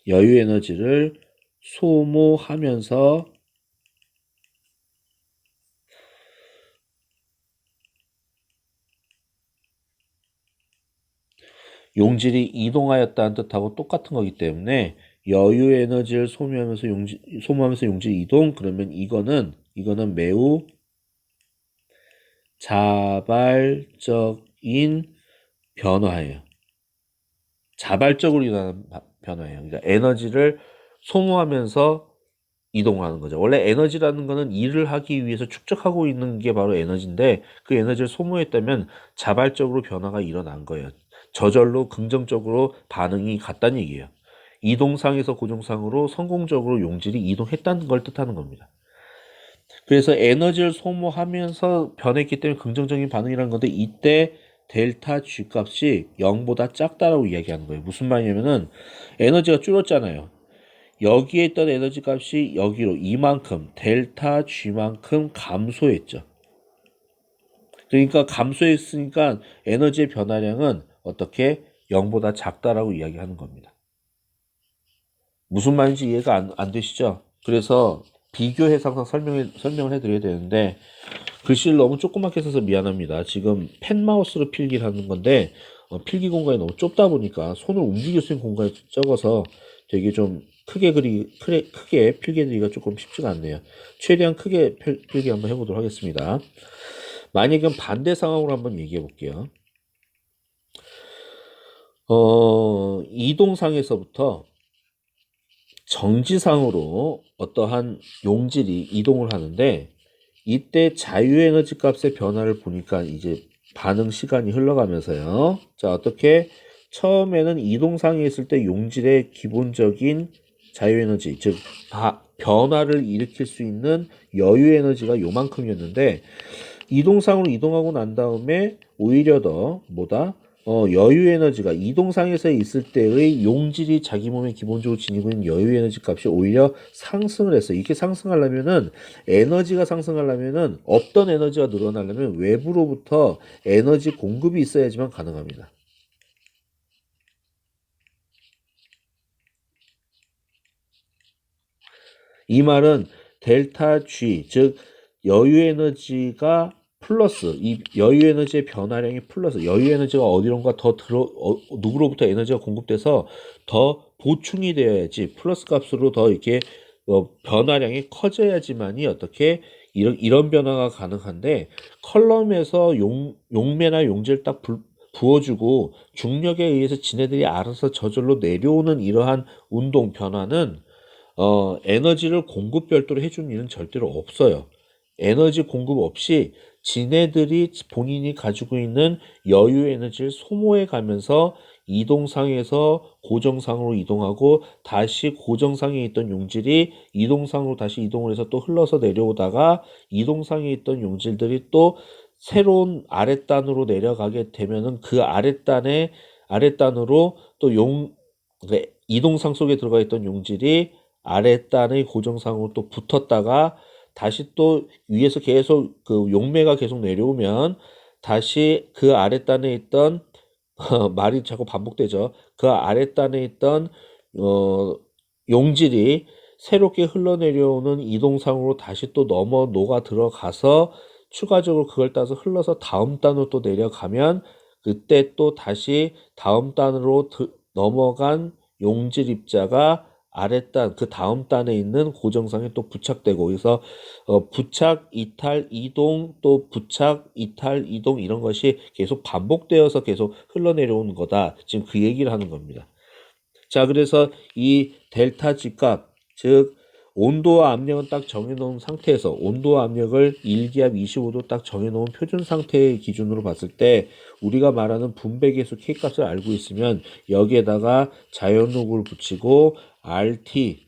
Speaker 1: 여유 에너지를 소모하면서 용질이 이동하였다는 뜻하고 똑같은 거기 때문에 여유 에너지를 소모하면서 용질 이동 그러면 이거는 매우 자발적인 변화예요. 자발적으로 일어나는 변화예요. 그러니까 에너지를 소모하면서 이동하는 거죠. 원래 에너지라는 거는 일을 하기 위해서 축적하고 있는 게 바로 에너지인데 그 에너지를 소모했다면 자발적으로 변화가 일어난 거예요. 저절로 긍정적으로 반응이 갔다는 얘기예요. 이동상에서 고정상으로 성공적으로 용질이 이동했다는 걸 뜻하는 겁니다. 그래서 에너지를 소모하면서 변했기 때문에 긍정적인 반응이라는 건데 이때 델타 G 값이 0보다 작다라고 이야기하는 거예요. 무슨 말이냐면은 에너지가 줄었잖아요. 여기에 있던 에너지 값이 여기로 이만큼 델타 G만큼 감소했죠. 그러니까 감소했으니까 에너지의 변화량은 어떻게 0보다 작다라고 이야기하는 겁니다. 무슨 말인지 이해가 안 되시죠? 그래서 비교해서 항상 설명을 해드려야 되는데 글씨를 너무 조그맣게 써서 미안합니다. 지금 펜마우스로 필기를 하는 건데 필기 공간이 너무 좁다 보니까 손을 움직일 수 있는 공간이 적어서 되게 좀 크게 필기해드리기가 조금 쉽지가 않네요. 최대한 크게 필기 한번 해보도록 하겠습니다. 만약에 반대 상황으로 한번 얘기해 볼게요. 이동상에서부터 정지상으로 어떠한 용질이 이동을 하는데 이때 자유에너지 값의 변화를 보니까 이제 반응 시간이 흘러가면서요. 자, 어떻게 처음에는 이동상에 있을 때 용질의 기본적인 자유에너지, 즉 변화를 일으킬 수 있는 여유에너지가 요만큼이었는데 이동상으로 이동하고 난 다음에 오히려 더 여유에너지가 이동상에서 있을 때의 용질이 자기 몸에 기본적으로 지니고 있는 여유에너지 값이 오히려 상승을 했어요. 이렇게 상승하려면은 에너지가 상승하려면은 없던 에너지가 늘어나려면 외부로부터 에너지 공급이 있어야지만 가능합니다. 이 말은 델타 G, 즉 여유 에너지가 플러스, 이 여유 에너지의 변화량이 플러스, 여유 에너지가 어디론가 더 누구로부터 에너지가 공급돼서 더 보충이 되어야지, 플러스 값으로 더 이렇게 변화량이 커져야지만이 어떻게 이런 변화가 가능한데, 컬럼에서 용매나 용질 딱 부어주고 중력에 의해서 지네들이 알아서 저절로 내려오는 이러한 운동 변화는 에너지를 공급 별도로 해주는 일은 절대로 없어요. 에너지 공급 없이 지네들이 본인이 가지고 있는 여유 에너지를 소모해 가면서 이동상에서 고정상으로 이동하고 다시 고정상에 있던 용질이 이동상으로 다시 이동을 해서 또 흘러서 내려오다가 이동상에 있던 용질들이 또 새로운 아랫단으로 내려가게 되면은 그 아랫단으로 또 이동상 속에 들어가 있던 용질이 아랫단의 고정상으로 또 붙었다가 다시 또 위에서 계속 그 용매가 계속 내려오면 다시 그 아랫단에 있던 말이 자꾸 반복되죠. 그 아랫단에 있던 용질이 새롭게 흘러내려오는 이동상으로 다시 또 녹아 들어가서 추가적으로 그걸 따서 흘러서 다음 단으로 또 내려가면 그때 또 다시 다음 단으로 넘어간 용질 입자가 아랫단 그 다음 단에 있는 고정상에 또 부착되고 그래서 부착 이탈 이동 또 부착 이탈 이동 이런 것이 계속 반복되어서 계속 흘러내려오는 거다. 지금 그 얘기를 하는 겁니다. 자, 그래서 이 델타 G 값, 즉 온도와 압력은 딱 정해놓은 상태에서 온도와 압력을 1기압 25도 딱 정해놓은 표준 상태의 기준으로 봤을 때 우리가 말하는 분배계수 K값을 알고 있으면 여기에다가 자연록을 붙이고 RT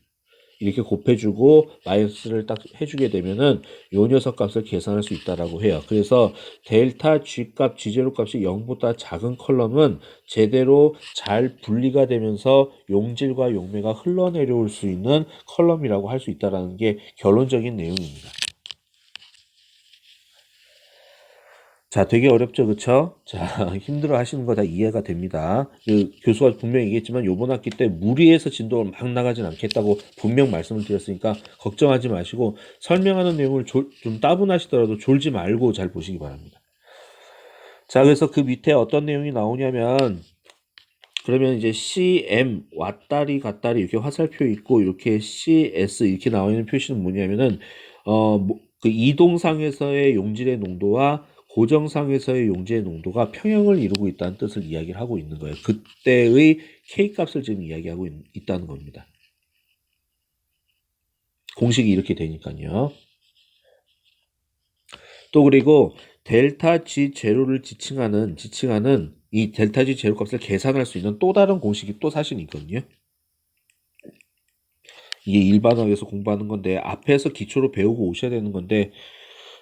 Speaker 1: 이렇게 곱해주고 마이너스를 딱 해주게 되면은 요 녀석 값을 계산할 수 있다라고 해요. 그래서 델타 G 값, G0 값이 0보다 작은 컬럼은 제대로 잘 분리가 되면서 용질과 용매가 흘러내려올 수 있는 컬럼이라고 할 수 있다라는 게 결론적인 내용입니다. 자, 되게 어렵죠, 그쵸? 자, 힘들어 하시는 거 다 이해가 됩니다. 그 교수가 분명히 얘기했지만 요번 학기 때 무리해서 진도를 막 나가진 않겠다고 분명 말씀을 드렸으니까 걱정하지 마시고 설명하는 내용을 좀 따분하시더라도 졸지 말고 잘 보시기 바랍니다. 자, 그래서 그 밑에 어떤 내용이 나오냐면 그러면 이제 CM 왔다리 갔다리 이렇게 화살표 있고 이렇게 CS 이렇게 나와 있는 표시는 뭐냐면은 그 이동상에서의 용질의 농도와 고정상에서의 용질의 농도가 평형을 이루고 있다는 뜻을 이야기를 하고 있는 거예요. 그때의 K값을 지금 이야기하고 있다는 겁니다. 공식이 이렇게 되니까요. 또 그리고 델타 G 제로를 지칭하는 이 델타 G 제로 값을 계산할 수 있는 또 다른 공식이 또 사실 있거든요. 이게 일반화에서 공부하는 건데 앞에서 기초로 배우고 오셔야 되는 건데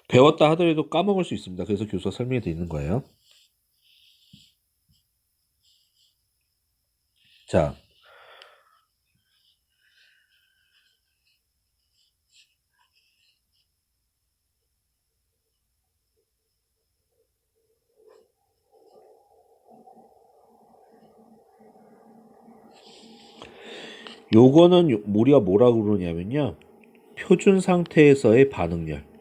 Speaker 1: 배웠다 하더라도 까먹을 수 있습니다. 그래서 교수가 설명해 드리는 거예요. 자, 요거는 우리가 뭐라고 그러냐면요. 표준 상태에서의 반응열.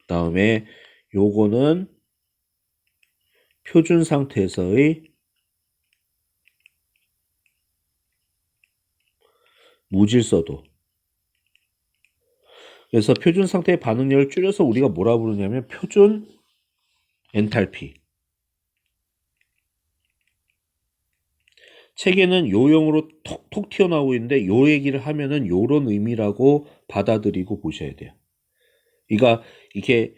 Speaker 1: 다음에 요거는 표준 상태에서의 무질서도. 그래서 표준 상태의 반응열을 줄여서 우리가 뭐라 부르냐면 표준 엔탈피. 책에는 요용으로 톡톡 튀어나오고 있는데 요 얘기를 하면은 요런 의미라고 받아들이고 보셔야 돼요. 그러니까 이게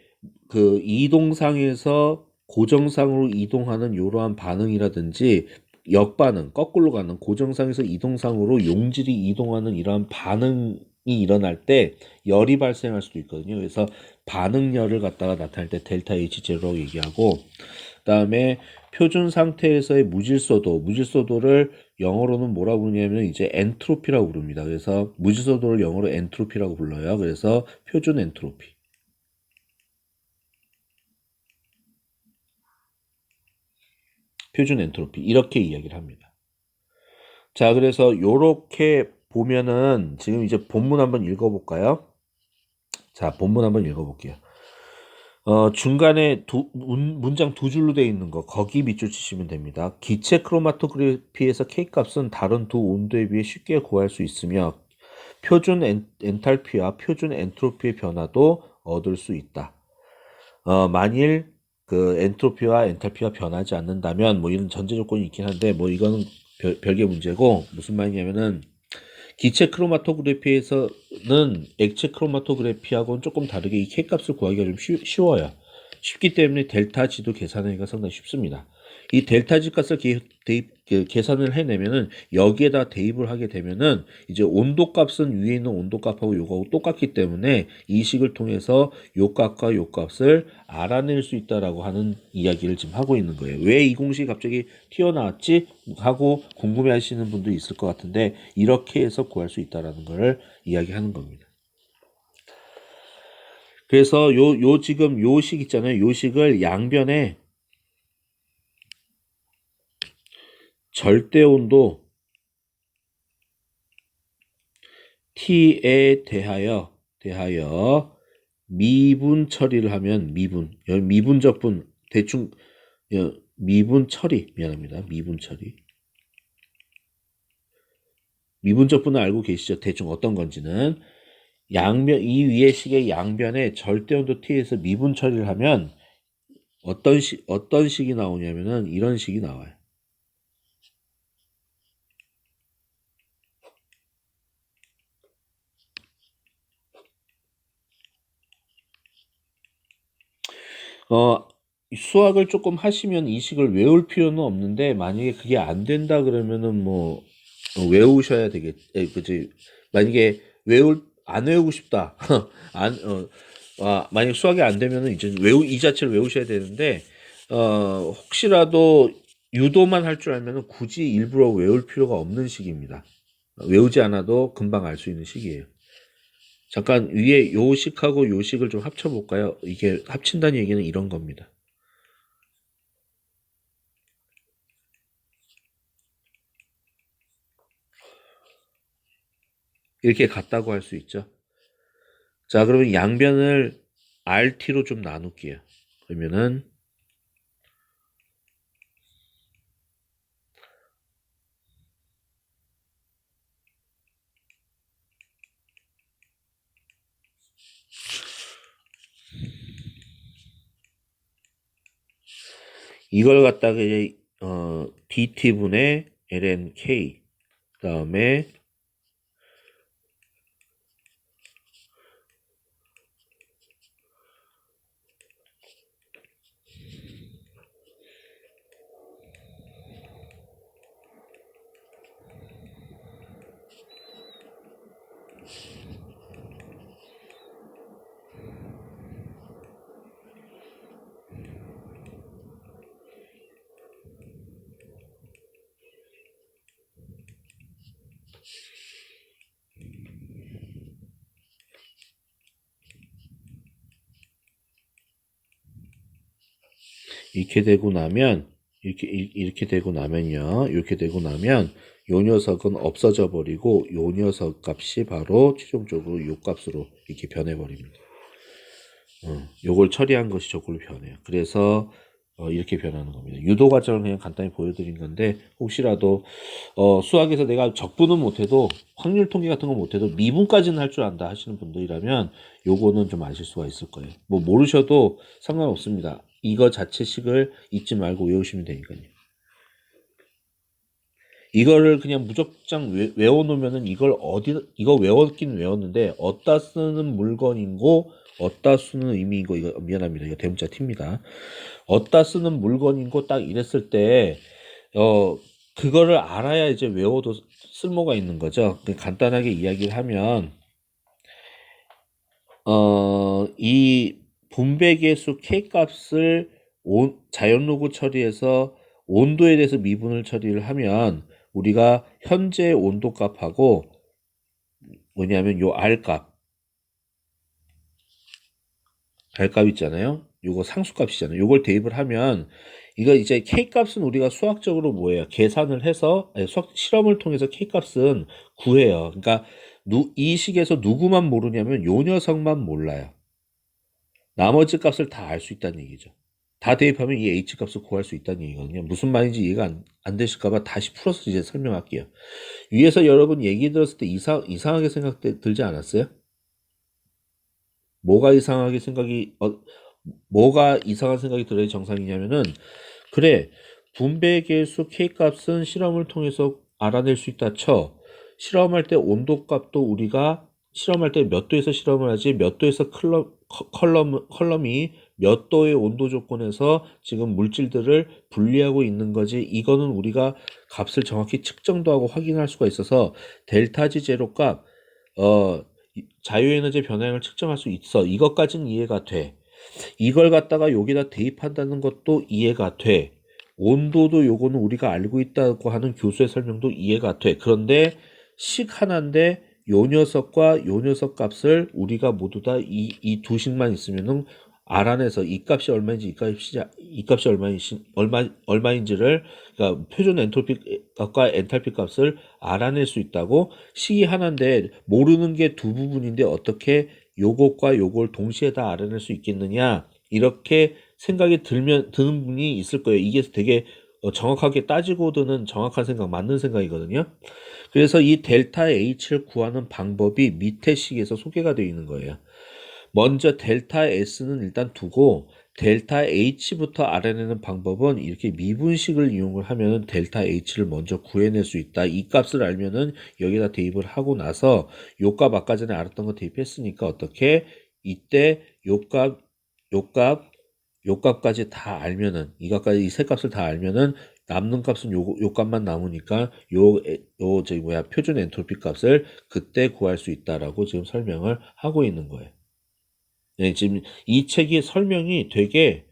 Speaker 1: 그 이동상에서 고정상으로 이동하는 이러한 반응이라든지 역반응, 거꾸로 가는 고정상에서 이동상으로 용질이 이동하는 이러한 반응이 일어날 때 열이 발생할 수도 있거든요. 그래서 반응열을 갖다가 나타낼 때 델타 H0라고 얘기하고, 그다음에 표준 상태에서의 무질소도를 영어로는 뭐라고 부르냐면 이제 엔트로피라고 부릅니다. 그래서 무질소도를 영어로 엔트로피라고 불러요. 그래서 표준 엔트로피. 표준 엔트로피 이렇게 이야기를 합니다. 자, 그래서 요렇게 보면은 지금 이제 본문 한번 읽어볼까요? 자, 본문 한번 읽어볼게요. 중간에 문장 두 줄로 되어 있는 거 거기 밑줄 치시면 됩니다. 기체 크로마토그래피에서 K값은 다른 두 온도에 비해 쉽게 구할 수 있으며 표준 엔탈피와 표준 엔트로피의 변화도 얻을 수 있다. 만일 그 엔트로피와 엔탈피가 변하지 않는다면 뭐 이런 전제 조건이 있긴 한데 뭐 이거는 별개 문제고, 무슨 말이냐면은 기체 크로마토그래피에서는 액체 크로마토그래피하고는 조금 다르게 이 K값을 구하기가 좀 쉬워요. 쉽기 때문에 델타 G도 계산하기가 상당히 쉽습니다. 이 델타 G 값을 계산을 해내면은 여기에다 대입을 하게 되면은 이제 온도 값은 위에 있는 온도 값하고 요거하고 똑같기 때문에 이 식을 통해서 요 값과 요 값을 알아낼 수 있다라고 하는 이야기를 지금 하고 있는 거예요. 왜 이 공식이 갑자기 튀어나왔지? 하고 궁금해 하시는 분도 있을 것 같은데 이렇게 해서 구할 수 있다라는 걸 이야기하는 겁니다. 그래서 지금 요 식 있잖아요. 요 식을 양변에 절대 온도 T에 대하여 미분 처리를 하면 미분적분 대충 미분 처리 미안합니다. 미분적분을 알고 계시죠? 대충 어떤 건지는 양변 이 위의 식의 양변에 절대 온도 T에서 미분 처리를 하면 어떤 식이 나오냐면은 이런 식이 나와요. 수학을 조금 하시면 이 식을 외울 필요는 없는데 만약에 그게 안 된다 그러면은 뭐 외우셔야 그지? 만약에 안 외우고 싶다. 만약 수학이 안 되면은 이제 이 자체를 외우셔야 되는데, 혹시라도 유도만 할 줄 알면은 굳이 일부러 외울 필요가 없는 식입니다. 외우지 않아도 금방 알 수 있는 식이에요. 잠깐 위에 요 식하고 요 식을 좀 합쳐볼까요? 이게 합친다는 얘기는 이런 겁니다. 이렇게 같다고 할 수 있죠. 자, 그러면 양변을 RT로 좀 나눌게요. 그러면은 이걸 갖다가 이제 DT분의 LNK 그다음에 이렇게 되고 나면 이렇게 되고 나면요. 이렇게 되고 나면 요 녀석은 없어져 버리고 요 녀석 값이 바로 최종적으로 요 값으로 이렇게 변해 버립니다. 요걸 처리한 것이 저걸로 변해요. 그래서 이렇게 변하는 겁니다. 유도 과정을 그냥 간단히 보여드린 건데 혹시라도 수학에서 내가 적분은 못해도 확률 통계 같은 거 못해도 미분까지는 할 줄 안다 하시는 분들이라면 요거는 좀 아실 수가 있을 거예요. 뭐 모르셔도 상관없습니다. 이거 자체식을 잊지 말고 외우시면 되니까요. 이거를 그냥 무작정 외워놓으면은 이거 외웠긴 외웠는데 어디다 쓰는 물건인고 어디다 쓰는 의미인 거, 이거 미안합니다. 이거 대문자 T입니다. 어디다 쓰는 물건인 거 딱 이랬을 때, 그거를 알아야 이제 외워도 쓸모가 있는 거죠. 간단하게 이야기를 하면, 이 분배계수 K값을 자연로그 처리해서 온도에 대해서 미분을 처리를 하면 우리가 현재 온도값하고 뭐냐면 요 R값 있잖아요. 요거 상수값이잖아요. 요걸 대입을 하면 이거 이제 K값은 우리가 수학적으로 뭐예요? 계산을 해서 실험을 통해서 K값은 구해요. 그러니까 이 식에서 누구만 모르냐면 요 녀석만 몰라요. 나머지 값을 다 알 수 있다는 얘기죠. 다 대입하면 이 H값을 구할 수 있다는 얘기거든요. 무슨 말인지 이해가 안 되실까봐 다시 풀어서 이제 설명할게요. 위에서 여러분 얘기 들었을 때 이상하게 들지 않았어요? 뭐가 이상하게 뭐가 이상한 생각이 들어야 정상이냐면은, 그래, 분배계수 K값은 실험을 통해서 알아낼 수 있다 쳐. 실험할 때 온도값도 우리가 실험할 때 몇 도에서 실험을 하지, 몇 도에서 컬럼이 몇 도의 온도 조건에서 지금 물질들을 분리하고 있는 거지. 이거는 우리가 값을 정확히 측정도 하고 확인할 수가 있어서 델타 G 제로 값, 자유에너지 변화량을 측정할 수 있어. 이것까지는 이해가 돼. 이걸 갖다가 여기다 대입한다는 것도 이해가 돼. 온도도 요거는 우리가 알고 있다고 하는 교수의 설명도 이해가 돼. 그런데 식 하나인데 요 녀석과 요 녀석 값을 우리가 모두 다 이 두 식만 있으면은 알아내서 이 값이 얼마인지 이 값이 얼마인지를, 그러니까 표준 엔트로피 값과 엔탈피 값을 알아낼 수 있다고. 식이 하나인데 모르는 게 두 부분인데 어떻게 요것과 요걸 동시에 다 알아낼 수 있겠느냐, 이렇게 생각이 드는 분이 있을 거예요. 이게 되게 정확하게 따지고 드는 정확한 생각, 맞는 생각이거든요. 그래서 이 델타 H를 구하는 방법이 밑에 식에서 소개가 되어 있는 거예요. 먼저 델타 S는 일단 두고 델타 H부터 알아내는 방법은 이렇게 미분식을 이용을 하면 델타 H를 먼저 구해낼 수 있다. 이 값을 알면은 여기다 대입을 하고 나서 요 값 아까 전에 알았던 거 대입했으니까 어떻게 이때 요 값까지 다 알면은 이 세 값을 다 알면은 남는 값은 요 값만 남으니까 표준 엔트로피 값을 그때 구할 수 있다라고 지금 설명을 하고 있는 거예요. 네, 지금 이 책이 설명이 되게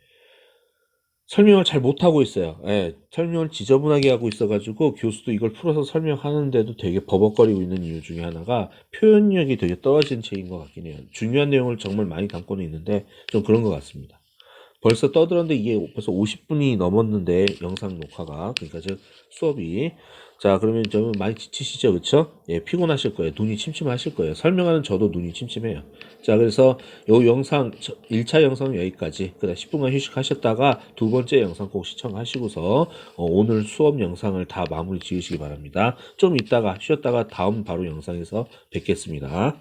Speaker 1: 설명을 잘 못하고 있어요. 예, 설명을 지저분하게 하고 있어가지고 교수도 이걸 풀어서 설명하는데도 되게 버벅거리고 있는 이유 중에 하나가 표현력이 되게 떨어진 책인 것 같긴 해요. 중요한 내용을 정말 많이 담고는 있는데 좀 그런 것 같습니다. 벌써 떠들었는데 이게 벌써 50분이 넘었는데 영상 녹화가, 그러니까 즉 수업이. 자, 그러면 좀 많이 지치시죠, 그쵸? 예, 피곤하실 거예요. 눈이 침침하실 거예요. 설명하는 저도 눈이 침침해요. 자, 그래서 요 영상 1차 영상은 여기까지. 그다음 10분간 휴식하셨다가 두 번째 영상 꼭 시청하시고서 오늘 수업 영상을 다 마무리 지으시기 바랍니다. 좀 이따가 쉬었다가 다음 바로 영상에서 뵙겠습니다.